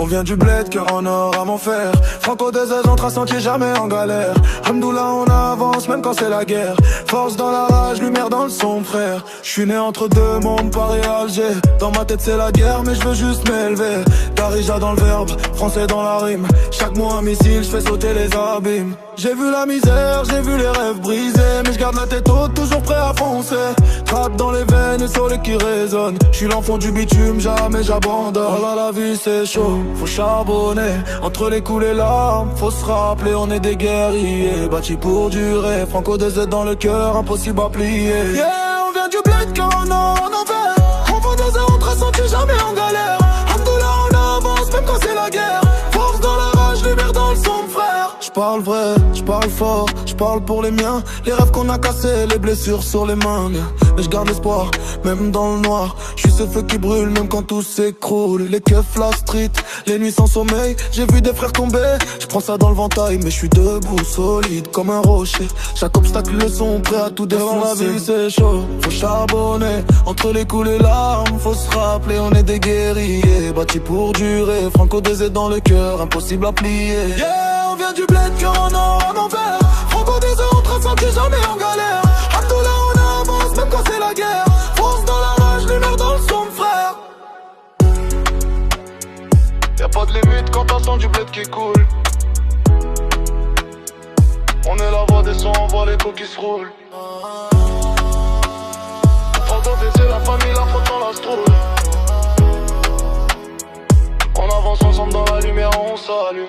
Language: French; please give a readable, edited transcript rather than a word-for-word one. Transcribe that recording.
On vient du bled, cœur en or à mon fer. Franco des on trace un pied jamais en galère. Hamdoullah on avance même quand c'est la guerre. Force dans la rage, lumière dans le son frère. J'suis né entre deux mondes, Paris et Alger. Dans ma tête c'est la guerre mais je veux juste m'élever. Darija dans le verbe, français dans la rime. Chaque mot un missile, j'fais sauter les abîmes. J'ai vu la misère, j'ai vu les rêves brisés, mais je garde la tête haute, toujours prêt à foncer. Trappe dans les veines et soleil qui résonne. J'suis l'enfant du bitume, jamais j'abandonne. Oh là la vie c'est chaud, faut charbonner. Entre les coups les larmes, faut se rappeler, on est des guerriers bâtis pour durer, Franco DZ dans le cœur, impossible à plier. Yeah, on vient du bled quand on en envers. On vend des airs, on trace un pied jamais en galère. Hamdoullah on avance même quand c'est la guerre. Force dans la rage, lumière dans le son frère. J'parle vrai, j'parle fort, j'parle pour les miens. Les rêves qu'on a cassés, les blessures sur les mains. Mais j'garde l'espoir, même dans le noir. J'suis ce feu qui brûle, même quand tout s'écroule. Les keufs, la street, les nuits sans sommeil. J'ai vu des frères tomber, j'prends ça dans le ventail. Mais j'suis debout, solide comme un rocher. Chaque obstacle le son, prêt à tout défoncer. Devant la vie c'est chaud, faut charbonner. Entre les coups les larmes, faut se rappeler, on est des guerriers bâtis pour durer, Franco DZ dans le cœur, impossible à plier. Yeah, on vient du bled, cœur en or à l'envers. Franco DZ on trace un pied jamais en galère. Hamdoullah on avance même quand c'est la guerre. Force dans la rage, lumière dans le son frère. Y'a pas de limite quand t'entends du bled qui coule. On est la voix des sons, on voit l'écho qui se roule. Franco DZ la famille, la faute dans la strouille. On avance ensemble dans la lumière, on s'allume.